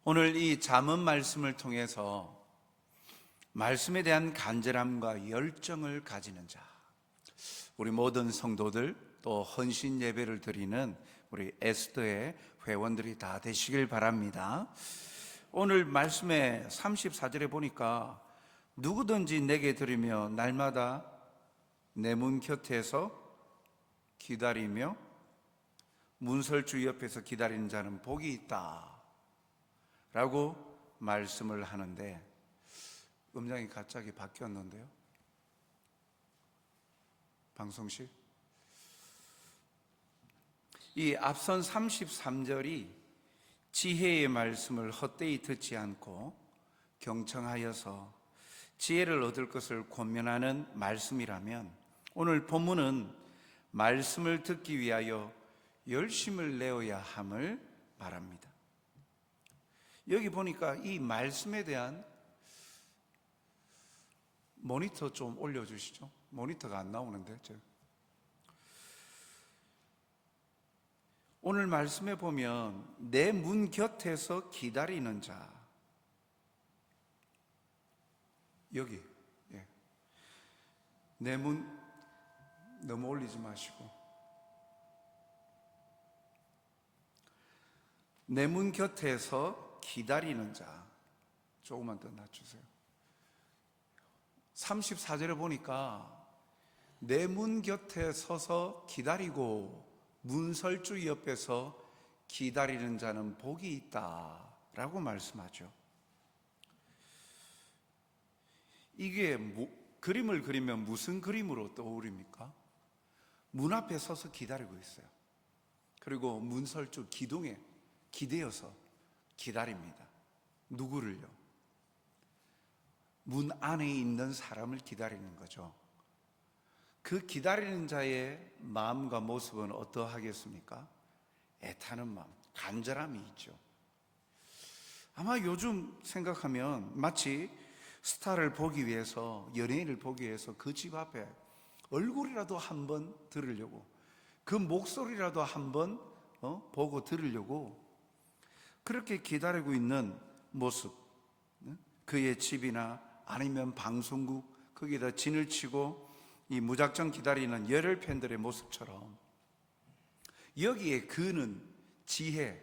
오늘 이 잠언 말씀을 통해서 말씀에 대한 간절함과 열정을 가지는 자, 우리 모든 성도들 또 헌신 예배를 드리는 우리 에스더의 회원들이 다 되시길 바랍니다. 오늘 말씀의 34절에 보니까 누구든지 내게 들으며 날마다 내 문 곁에서 기다리며 문설주 옆에서 기다리는 자는 복이 있다 라고 말씀을 하는데, 음량이 갑자기 바뀌었는데요. 방송실. 이 앞선 33절이 지혜의 말씀을 헛되이 듣지 않고 경청하여서 지혜를 얻을 것을 권면하는 말씀이라면, 오늘 본문은 말씀을 듣기 위하여 열심을 내어야 함을 말합니다. 여기 보니까 이 말씀에 대한 모니터 좀 올려주시죠. 모니터가 안 나오는데. 오늘 말씀에 보면 내 문 곁에서 기다리는 자, 여기 내 문 너무 올리지 마시고, 내 문 곁에서 기다리는 자 조금만 더 낮추세요. 34절에 보니까 내 문 곁에 서서 기다리고 문설주 옆에서 기다리는 자는 복이 있다 라고 말씀하죠. 이게 그림을 그리면 무슨 그림으로 떠오릅니까? 문 앞에 서서 기다리고 있어요. 그리고 문설주 기둥에 기대어서 기다립니다. 누구를요? 문 안에 있는 사람을 기다리는 거죠. 그 기다리는 자의 마음과 모습은 어떠하겠습니까? 애타는 마음, 간절함이 있죠. 아마 요즘 생각하면 마치 스타를 보기 위해서, 연예인을 보기 위해서 그 집 앞에 얼굴이라도 한번 들으려고, 그 목소리라도 한번 보고 들으려고 그렇게 기다리고 있는 모습, 그의 집이나 아니면 방송국 거기다 진을 치고 이 무작정 기다리는 열혈 팬들의 모습처럼, 여기에 그는 지혜,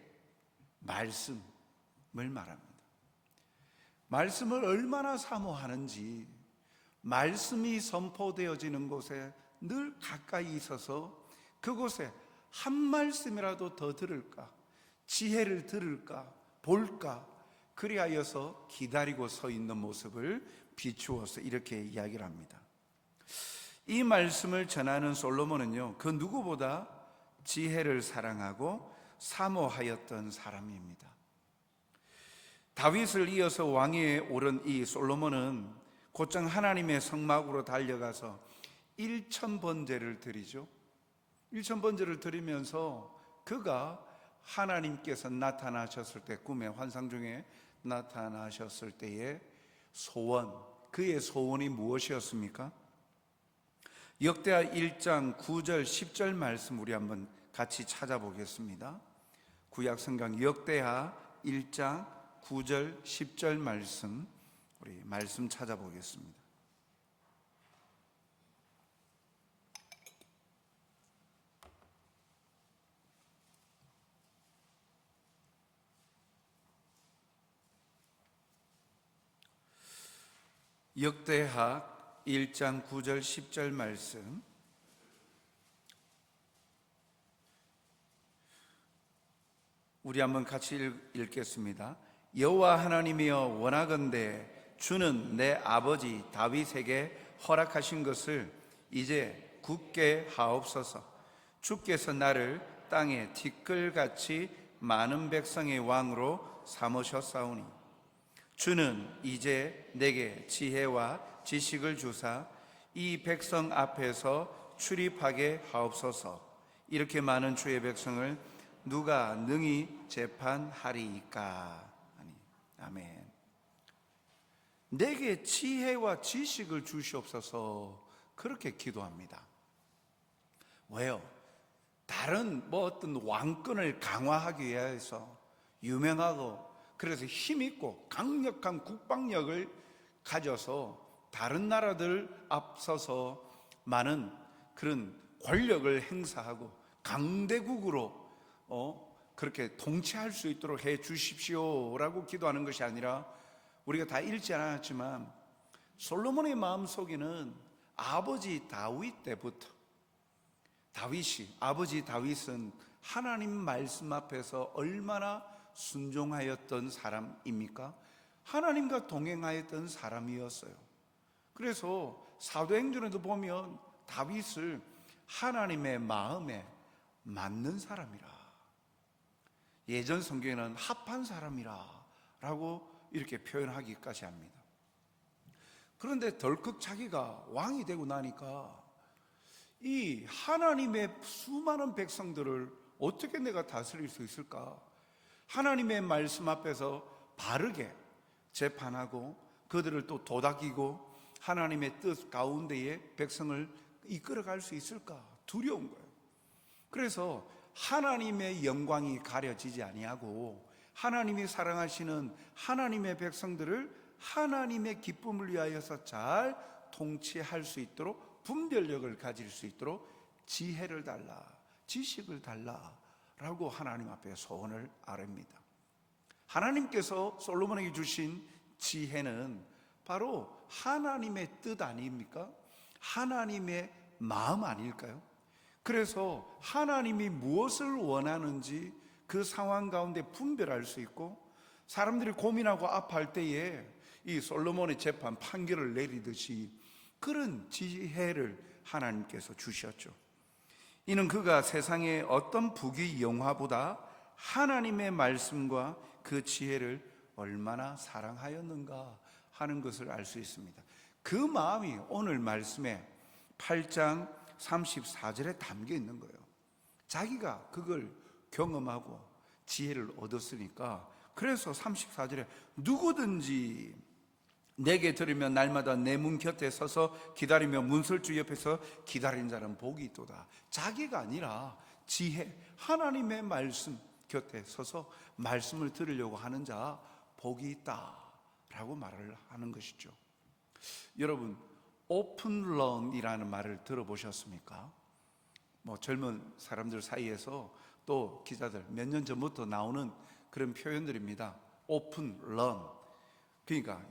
말씀을 말합니다. 말씀을 얼마나 사모하는지, 말씀이 선포되어지는 곳에 늘 가까이 있어서 그곳에 한 말씀이라도 더 들을까, 지혜를 들을까, 볼까, 그리하여서 기다리고 서 있는 모습을 비추어서 이렇게 이야기를 합니다. 이 말씀을 전하는 솔로몬은요, 그 누구보다 지혜를 사랑하고 사모하였던 사람입니다. 다윗을 이어서 왕위에 오른 이 솔로몬은 곧장 하나님의 성막으로 달려가서 1000번제를 드리죠. 1000번제를 드리면서 그가 하나님께서 나타나셨을 때, 꿈의 환상 중에 나타나셨을 때의 소원, 그의 소원이 무엇이었습니까? 역대하 1장 9절 10절 말씀 우리 한번 같이 찾아보겠습니다. 구약 성경 역대하 1장 9절 10절 말씀, 우리 말씀 찾아보겠습니다. 역대하 1장 9절 10절 말씀, 우리 한번 같이 읽겠습니다. 여호와 하나님이여, 원하건대 주는 내 아버지 다윗에게 허락하신 것을 이제 굳게 하옵소서. 주께서 나를 땅에 티끌같이 많은 백성의 왕으로 삼으셨사오니 주는 이제 내게 지혜와 지식을 주사 이 백성 앞에서 출입하게 하옵소서. 이렇게 많은 주의 백성을 누가 능히 재판하리이까. 아멘. 내게 지혜와 지식을 주시옵소서, 그렇게 기도합니다. 왜요? 다른 어떤 왕권을 강화하기 위해서 유명하고 그래서 힘있고 강력한 국방력을 가져서 다른 나라들 앞서서 많은 그런 권력을 행사하고 강대국으로 그렇게 통치할 수 있도록 해 주십시오라고 기도하는 것이 아니라, 우리가 다 읽지 않았지만 솔로몬의 마음속에는 아버지 다윗 때부터, 아버지 다윗은 하나님 말씀 앞에서 얼마나 순종하였던 사람입니까? 하나님과 동행하였던 사람이었어요. 그래서 사도행전에도 보면 다윗을 하나님의 마음에 맞는 사람이라, 예전 성경에는 합한 사람이라 라고 이렇게 표현하기까지 합니다. 그런데 덜컥 자기가 왕이 되고 나니까 이 하나님의 수많은 백성들을 어떻게 내가 다스릴 수 있을까? 하나님의 말씀 앞에서 바르게 재판하고 그들을 또 도닥이고 하나님의 뜻 가운데에 백성을 이끌어갈 수 있을까? 두려운 거예요. 그래서 하나님의 영광이 가려지지 아니하고 하나님이 사랑하시는 하나님의 백성들을 하나님의 기쁨을 위하여서 잘 통치할 수 있도록, 분별력을 가질 수 있도록 지혜를 달라, 지식을 달라 라고 하나님 앞에 소원을 아뢰입니다. 하나님께서 솔로몬에게 주신 지혜는 바로 하나님의 뜻 아닙니까? 하나님의 마음 아닐까요? 그래서 하나님이 무엇을 원하는지 그 상황 가운데 분별할 수 있고, 사람들이 고민하고 아파할 때에 이 솔로몬의 재판 판결을 내리듯이 그런 지혜를 하나님께서 주셨죠. 이는 그가 세상의 어떤 부귀 영화보다 하나님의 말씀과 그 지혜를 얼마나 사랑하였는가 하는 것을 알 수 있습니다. 그 마음이 오늘 말씀에 8장 34절에 담겨 있는 거예요. 자기가 그걸 경험하고 지혜를 얻었으니까, 그래서 34절에 누구든지 내게 들으면 날마다 내 문 곁에 서서 기다리며 문설주 옆에서 기다린 자는 복이 있도다. 자기가 아니라 지혜, 하나님의 말씀 곁에 서서 말씀을 들으려고 하는 자 복이 있다 라고 말을 하는 것이죠. 여러분, 오픈런이라는 말을 들어보셨습니까? 젊은 사람들 사이에서 또 기자들 몇 년 전부터 나오는 그런 표현들입니다. 오픈런, 그러니까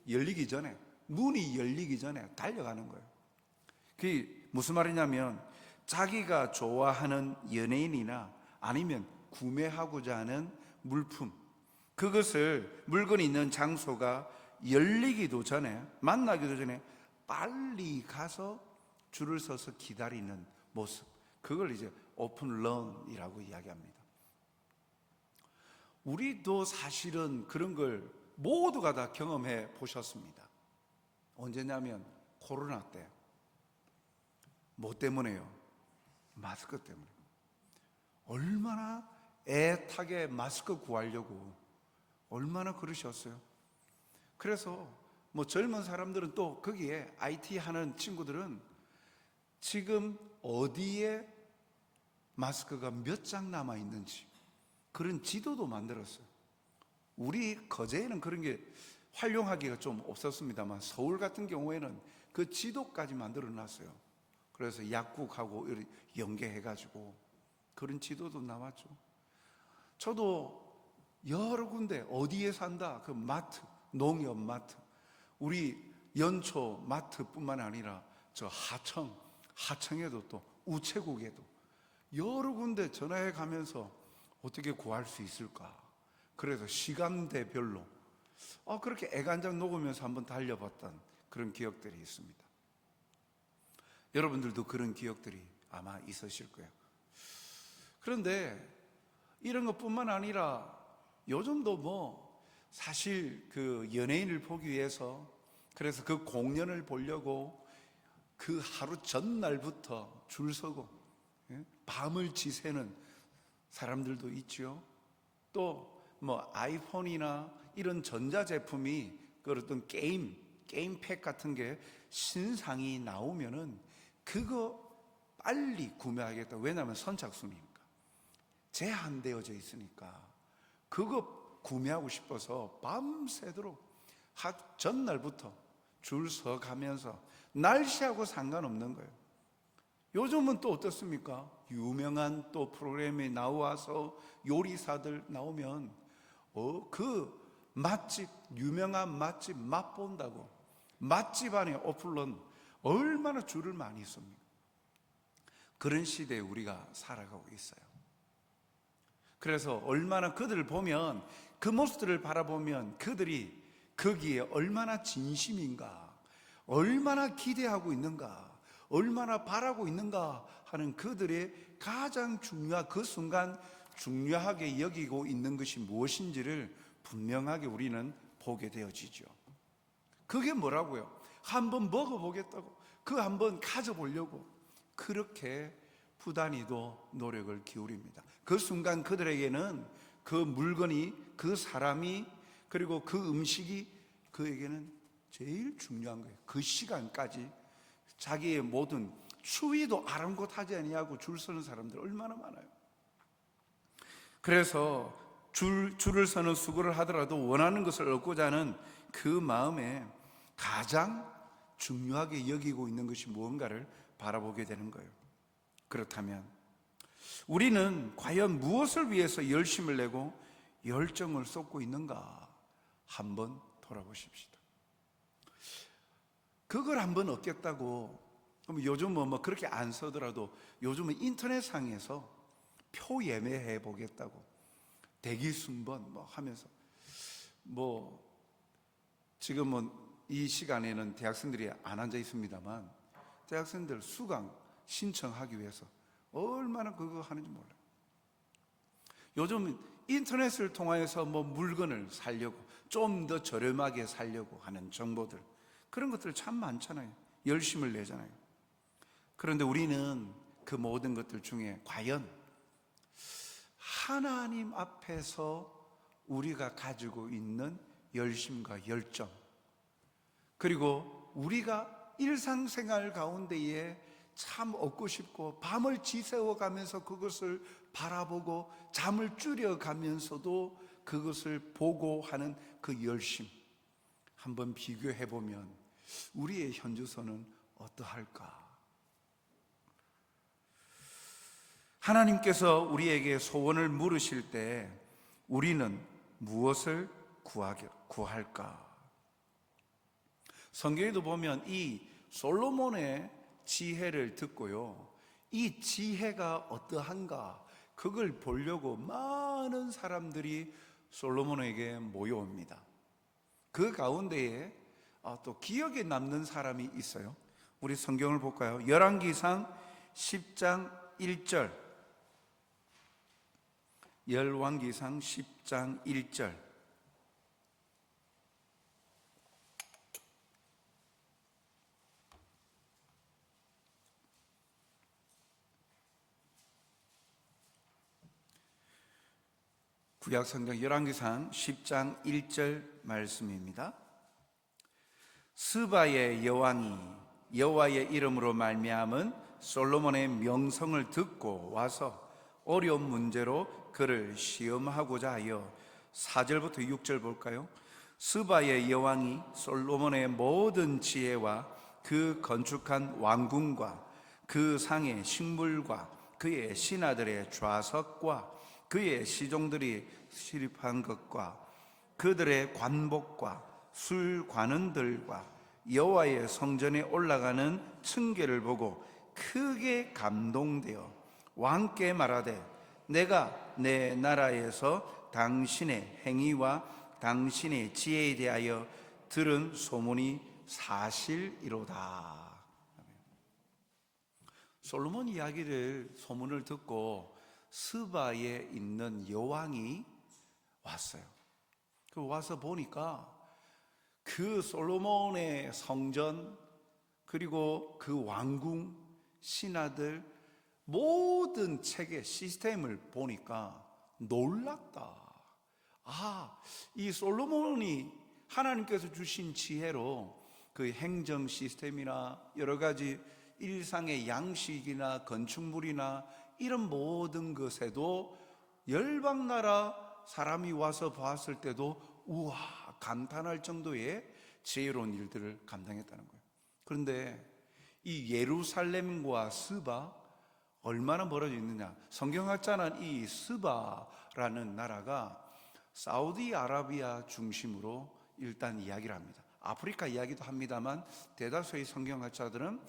열리기 전에, 문이 열리기 전에 달려가는 거예요. 그게 무슨 말이냐면, 자기가 좋아하는 연예인이나 아니면 구매하고자 하는 물품, 그것을, 물건이 있는 장소가 열리기도 전에, 만나기도 전에 빨리 가서 줄을 서서 기다리는 모습, 그걸 이제 오픈런이라고 이야기합니다. 우리도 사실은 그런 걸 모두가 다 경험해 보셨습니다. 언제냐면 코로나 때. 뭐 때문에요? 마스크 때문에. 얼마나 애타게 마스크 구하려고 얼마나 그러셨어요. 그래서 젊은 사람들은 또 거기에 IT 하는 친구들은 지금 어디에 마스크가 몇 장 남아 있는지 그런 지도도 만들었어요. 우리 거제에는 그런 게 활용하기가 좀 없었습니다만, 서울 같은 경우에는 그 지도까지 만들어 놨어요. 그래서 약국하고 연계해가지고 그런 지도도 나왔죠. 저도 여러 군데 어디에 산다, 그 마트, 농협 마트, 우리 연초 마트뿐만 아니라 저 하청에도 또 우체국에도 여러 군데 전화해 가면서 어떻게 구할 수 있을까? 그래서 시간대별로 그렇게 애간장 녹으면서 한번 달려봤던 그런 기억들이 있습니다. 여러분들도 그런 기억들이 아마 있으실 거예요. 그런데 이런 것뿐만 아니라 요즘도 사실 그 연예인을 보기 위해서, 그래서 그 공연을 보려고 그 하루 전날부터 줄 서고 밤을 지새는 사람들도 있죠. 또 아이폰이나 이런 전자제품이 그 어떤 게임팩 같은 게 신상이 나오면은 그거 빨리 구매하겠다. 왜냐하면 선착순이니까, 제한되어져 있으니까 그거 구매하고 싶어서 밤새도록 전날부터 줄 서 가면서 날씨하고 상관없는 거예요. 요즘은 또 어떻습니까? 유명한 또 프로그램이 나와서 요리사들 나오면 그 맛집, 유명한 맛집 맛본다고 맛집 안에 어플은 얼마나 줄을 많이 섭니까? 그런 시대에 우리가 살아가고 있어요. 그래서 얼마나 그들을 보면, 그 모습들을 바라보면 그들이 거기에 얼마나 진심인가, 얼마나 기대하고 있는가, 얼마나 바라고 있는가 하는 그들의 가장 중요한, 그 순간 중요하게 여기고 있는 것이 무엇인지를 분명하게 우리는 보게 되어지죠. 그게 뭐라고요? 한번 먹어보겠다고, 그 한번 가져보려고 그렇게 부단히도 노력을 기울입니다. 그 순간 그들에게는 그 물건이, 그 사람이, 그리고 그 음식이 그에게는 제일 중요한 거예요. 그 시간까지 자기의 모든 추위도 아랑곳하지 아니하고 줄 서는 사람들 얼마나 많아요. 그래서 줄을 서는 수고를 하더라도 원하는 것을 얻고자 하는 그 마음에 가장 중요하게 여기고 있는 것이 무언가를 바라보게 되는 거예요. 그렇다면 우리는 과연 무엇을 위해서 열심을 내고 열정을 쏟고 있는가 한번 돌아보십시다. 그걸 한번 얻겠다고, 그럼 요즘은 뭐 그렇게 안 서더라도 요즘은 인터넷상에서 표 예매해 보겠다고 대기 순번 뭐 하면서, 뭐 지금은 이 시간에는 대학생들이 안 앉아 있습니다만 대학생들 수강 신청하기 위해서 얼마나 그거 하는지 몰라요. 요즘 인터넷을 통해서 뭐 물건을 사려고, 좀 더 저렴하게 사려고 하는 정보들, 그런 것들 참 많잖아요. 열심을 내잖아요. 그런데 우리는 그 모든 것들 중에 과연 하나님 앞에서 우리가 가지고 있는 열심과 열정, 그리고 우리가 일상생활 가운데에 참 얻고 싶고 밤을 지새워 가면서 그것을 바라보고 잠을 줄여가면서도 그것을 보고 하는 그 열심, 한번 비교해 보면 우리의 현주소는 어떠할까? 하나님께서 우리에게 소원을 물으실 때 우리는 무엇을 구할까? 성경에도 보면 이 솔로몬의 지혜를 듣고요, 이 지혜가 어떠한가 그걸 보려고 많은 사람들이 솔로몬에게 모여옵니다. 그 가운데에 또 기억에 남는 사람이 있어요. 우리 성경을 볼까요? 열왕기상 10장 1절, 열왕기상 10장 1절. 구약성경 열왕기상 10장 1절 말씀입니다. 스바의 여왕이 여호와의 이름으로 말미암은 솔로몬의 명성을 듣고 와서 어려운 문제로 그를 시험하고자 하여, 4절부터 6절 볼까요? 스바의 여왕이 솔로몬의 모든 지혜와 그 건축한 왕궁과 그 상의 식물과 그의 신하들의 좌석과 그의 시종들이 시립한 것과 그들의 관복과 술관원들과 여호와의 성전에 올라가는 층계를 보고 크게 감동되어 왕께 말하되, 내가 내 나라에서 당신의 행위와 당신의 지혜에 대하여 들은 소문이 사실이로다. 솔로몬 이야기를, 소문을 듣고 스바에 있는 여왕이 왔어요. 그 와서 보니까 그 솔로몬의 성전, 그리고 그 왕궁, 신하들 모든 체계 시스템을 보니까 놀랐다. 이 솔로몬이 하나님께서 주신 지혜로 그 행정 시스템이나 여러 가지 일상의 양식이나 건축물이나 이런 모든 것에도 열방나라 사람이 와서 봤을 때도 우와 감탄할 정도의 지혜로운 일들을 감당했다는 거예요. 그런데 이 예루살렘과 스바 얼마나 멀어져 있느냐? 성경학자는 이 스바라는 나라가 사우디아라비아 중심으로 일단 이야기를 합니다. 아프리카 이야기도 합니다만 대다수의 성경학자들은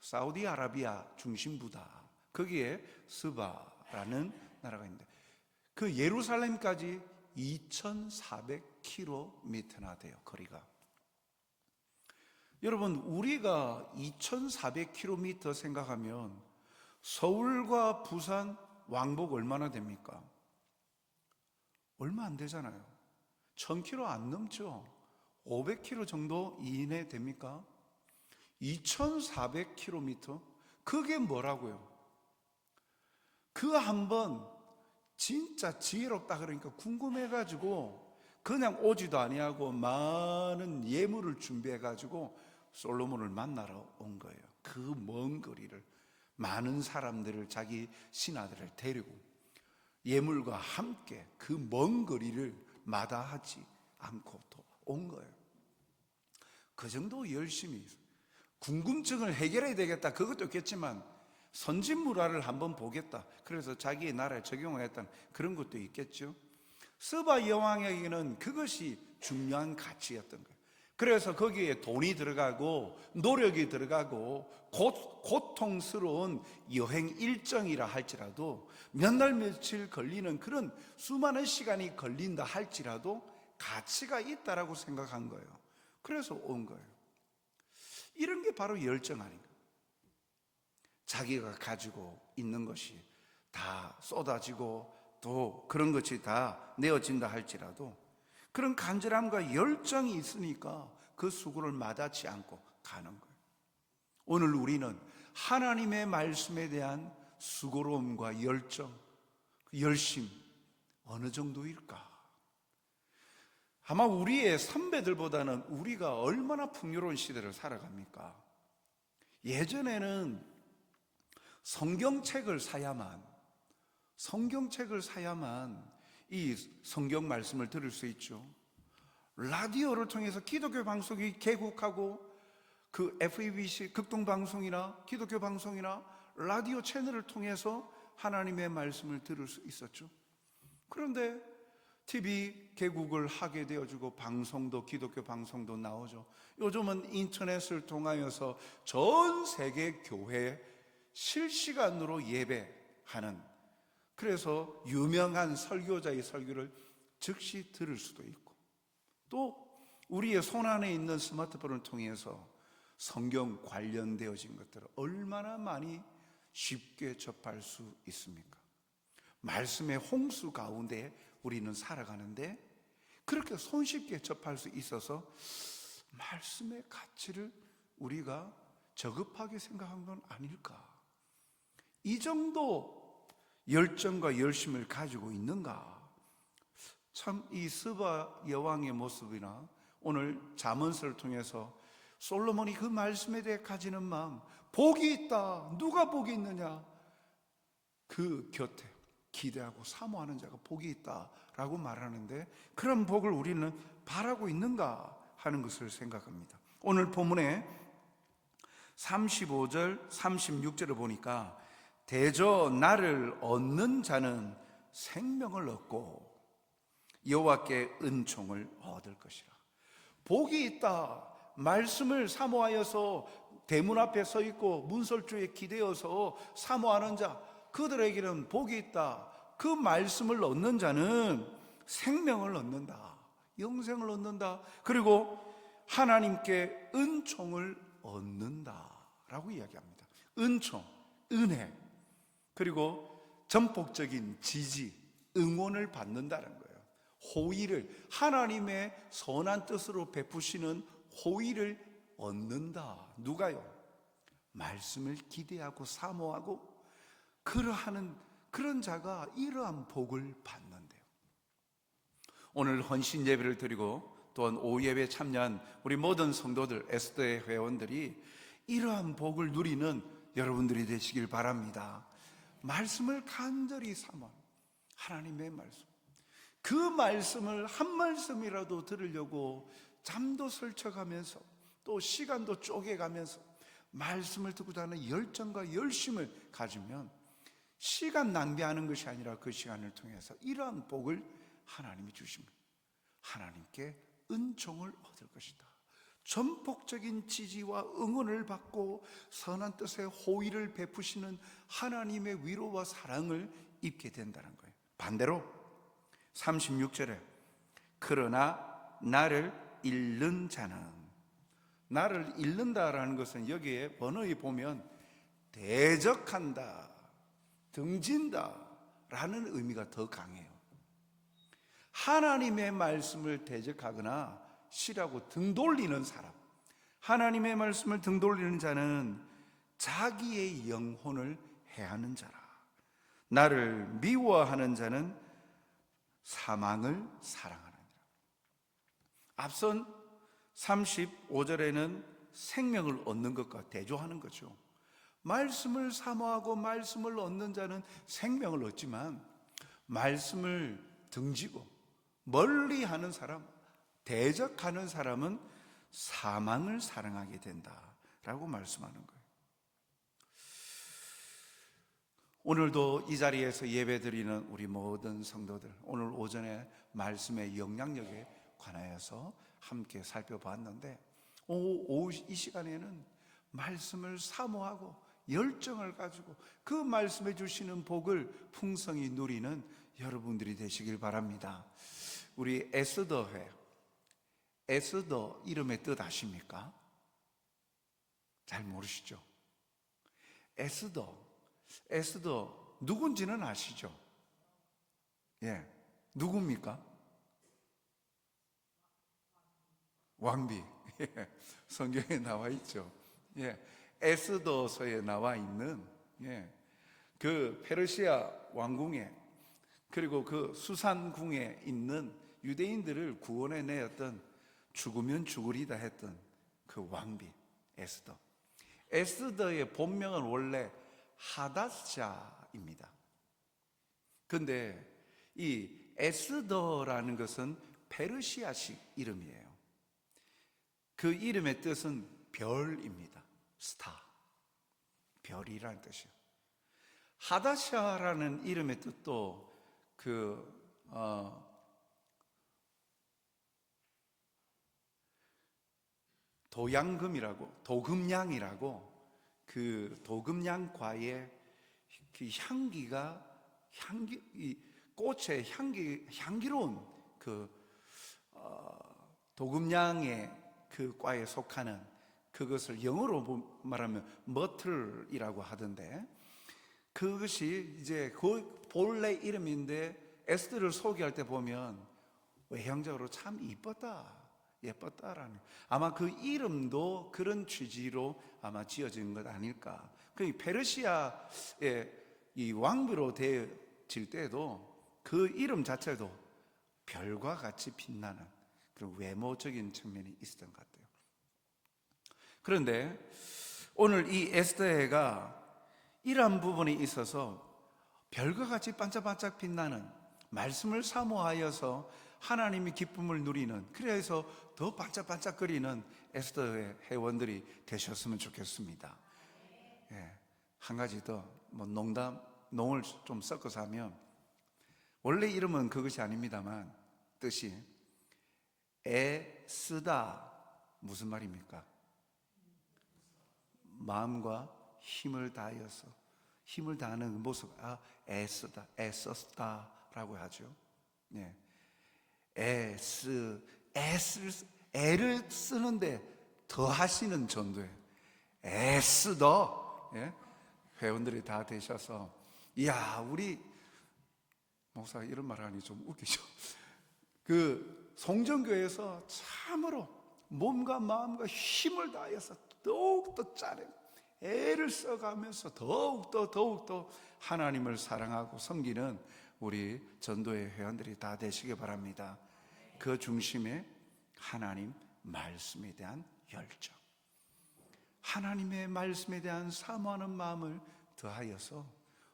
사우디아라비아 중심부다. 거기에 스바라는 나라가 있는데 그 예루살렘까지 2,400km나 돼요, 거리가. 여러분, 우리가 2,400km 생각하면 서울과 부산 왕복 얼마나 됩니까? 얼마 안 되잖아요. 1,000km 안 넘죠. 500km 정도 이내 됩니까? 2,400km? 그게 뭐라고요? 그 한번 진짜 지혜롭다 그러니까 궁금해가지고 그냥 오지도 아니하고 많은 예물을 준비해가지고 솔로몬을 만나러 온 거예요. 그 먼 거리를 많은 사람들을 자기 신하들을 데리고 예물과 함께 그 먼 거리를 마다하지 않고 또 온 거예요. 그 정도 열심히 궁금증을 해결해야 되겠다 그것도 있겠지만 선진 문화를 한번 보겠다 그래서 자기의 나라에 적용하겠다는 그런 것도 있겠죠. 스바 여왕에게는 그것이 중요한 가치였던 거예요. 그래서 거기에 돈이 들어가고 노력이 들어가고 고통스러운 여행 일정이라 할지라도 몇 날 며칠 걸리는 그런 수많은 시간이 걸린다 할지라도 가치가 있다라고 생각한 거예요. 그래서 온 거예요. 이런 게 바로 열정 아닌가. 자기가 가지고 있는 것이 다 쏟아지고 또 그런 것이 다 내어진다 할지라도 그런 간절함과 열정이 있으니까 그 수고를 마다치 않고 가는 거예요. 오늘 우리는 하나님의 말씀에 대한 수고로움과 열정, 열심 어느 정도일까? 아마 우리의 선배들보다는 우리가 얼마나 풍요로운 시대를 살아갑니까? 예전에는 성경책을 사야만 이 성경 말씀을 들을 수 있죠. 라디오를 통해서 기독교 방송이 개국하고 그 FEBC 극동방송이나 기독교 방송이나 라디오 채널을 통해서 하나님의 말씀을 들을 수 있었죠. 그런데 TV 개국을 하게 되어지고 방송도 기독교 방송도 나오죠. 요즘은 인터넷을 통하여서 전 세계 교회 실시간으로 예배하는 그래서 유명한 설교자의 설교를 즉시 들을 수도 있고 또 우리의 손안에 있는 스마트폰을 통해서 성경 관련되어진 것들을 얼마나 많이 쉽게 접할 수 있습니까? 말씀의 홍수 가운데 우리는 살아가는데 그렇게 손쉽게 접할 수 있어서 말씀의 가치를 우리가 저급하게 생각한 건 아닐까? 이 정도 열정과 열심을 가지고 있는가? 참 이 스바 여왕의 모습이나 오늘 잠언서를 통해서 솔로몬이 그 말씀에 대해 가지는 마음, 복이 있다. 누가 복이 있느냐? 그 곁에 기대하고 사모하는 자가 복이 있다라고 말하는데 그런 복을 우리는 바라고 있는가 하는 것을 생각합니다. 오늘 본문에 35절, 36절을 보니까 대저 나를 얻는 자는 생명을 얻고 여호와께 은총을 얻을 것이라. 복이 있다. 말씀을 사모하여서 대문 앞에 서 있고 문설주에 기대어서 사모하는 자 그들에게는 복이 있다. 그 말씀을 얻는 자는 생명을 얻는다. 영생을 얻는다. 그리고 하나님께 은총을 얻는다라고 이야기합니다. 은총, 은혜, 그리고 전폭적인 지지, 응원을 받는다는 거예요. 호의를 하나님의 선한 뜻으로 베푸시는 호의를 얻는다. 누가요? 말씀을 기대하고 사모하고 그런 자가 이러한 복을 받는데요. 오늘 헌신 예배를 드리고 또한 오후 예배에 참여한 우리 모든 성도들, 에스더의 회원들이 이러한 복을 누리는 여러분들이 되시길 바랍니다. 말씀을 간절히 사모, 하나님의 말씀. 그 말씀을 한 말씀이라도 들으려고 잠도 설쳐가면서 또 시간도 쪼개가면서 말씀을 듣고자 하는 열정과 열심을 가지면 시간 낭비하는 것이 아니라 그 시간을 통해서 이러한 복을 하나님이 주십니다. 하나님께 은총을 얻을 것이다. 전폭적인 지지와 응원을 받고 선한 뜻의 호의를 베푸시는 하나님의 위로와 사랑을 입게 된다는 거예요. 반대로 36절에 그러나 나를 잃는 자는, 나를 잃는다라는 것은 여기에 번호에 보면 대적한다, 등진다 라는 의미가 더 강해요. 하나님의 말씀을 대적하거나 싫어하고 등 돌리는 사람, 하나님의 말씀을 등 돌리는 자는 자기의 영혼을 해하는 자라. 나를 미워하는 자는 사망을 사랑하느니라. 앞선 35절에는 생명을 얻는 것과 대조하는 거죠. 말씀을 사모하고 말씀을 얻는 자는 생명을 얻지만 말씀을 등지고 멀리하는 사람, 대적하는 사람은 사망을 사랑하게 된다라고 말씀하는 거예요. 오늘도 이 자리에서 예배드리는 우리 모든 성도들, 오늘 오전에 말씀의 영향력에 관하여서 함께 살펴봤는데 오후 이 시간에는 말씀을 사모하고 열정을 가지고 그 말씀해 주시는 복을 풍성히 누리는 여러분들이 되시길 바랍니다. 우리 에스더회, 에스더 이름의 뜻 아십니까? 잘 모르시죠? 에스더 누군지는 아시죠? 예, 누굽니까? 왕비. 성경에 나와 있죠. 예, 에스더서에 나와 있는 그 페르시아 왕궁에, 그리고 그 수산궁에 있는 유대인들을 구원해 내었던, 죽으면 죽으리다 했던 그 왕비 에스더. 에스더의 본명은 원래 하다샤입니다. 그런데 이 에스더라는 것은 페르시아식 이름이에요. 그 이름의 뜻은 별입니다. 스타, 별이라는 뜻이에요. 하다샤라는 이름의 뜻도 도금냥이라고 그 도금냥과의 그 향기가 이 꽃의 향기로운 그 도금냥의 그 과에 속하는, 그것을 영어로 말하면 머틀이라고 하던데, 그것이 이제 그 본래 이름인데 에스더를 소개할 때 보면 외형적으로 참 예뻤다라는, 아마 그 이름도 그런 취지로 아마 지어진 것 아닐까. 그 페르시아의 이 왕비로 되어질 때도 그 이름 자체도 별과 같이 빛나는 그런 외모적인 측면이 있었던 것 같아요. 그런데 오늘 이 에스더가 이러한 부분에 있어서 별과 같이 반짝반짝 빛나는 말씀을 사모하여서 하나님의 기쁨을 누리는, 그래서 더 반짝반짝거리는 에스더의 회원들이 되셨으면 좋겠습니다. 예, 한 가지 더 농을 좀 섞어서 하면, 원래 이름은 그것이 아닙니다만 뜻이 애쓰다, 무슨 말입니까? 마음과 힘을 다하여서, 힘을 다하는 모습, 애쓰다, 애썼다라고 하죠. 네. 애를 쓰는데 더 하시는 전도에 애쓰더, 회원들이 다 되셔서, 이야, 우리 목사가 이런 말 하니 좀 웃기죠. 그 송정교회에서 참으로 몸과 마음과 힘을 다해서 더욱더 짜내 애를 써가면서 더욱더 하나님을 사랑하고 섬기는 우리 전도의 회원들이 다 되시기 바랍니다. 그 중심에 하나님 말씀에 대한 열정, 하나님의 말씀에 대한 사모하는 마음을 더하여서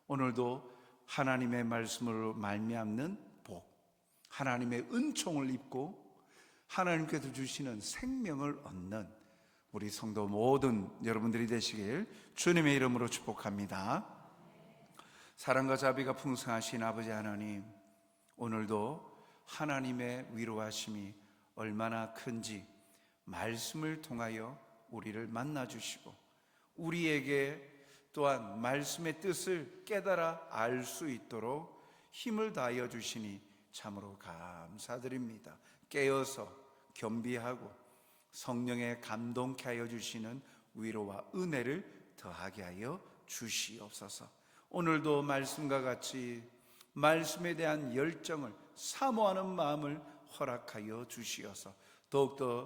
오늘도 하나님의 말씀으로 말미암는 복, 하나님의 은총을 입고 하나님께서 주시는 생명을 얻는 우리 성도 모든 여러분들이 되시길 주님의 이름으로 축복합니다. 사랑과 자비가 풍성하신 아버지 하나님, 오늘도 하나님의 위로하심이 얼마나 큰지 말씀을 통하여 우리를 만나주시고 우리에게 또한 말씀의 뜻을 깨달아 알 수 있도록 힘을 다하여 주시니 참으로 감사드립니다. 깨어서 겸비하고 성령의 감동케 하여 주시는 위로와 은혜를 더하게 하여 주시옵소서. 오늘도 말씀과 같이 말씀에 대한 열정을 사모하는 마음을 허락하여 주시어서 더욱더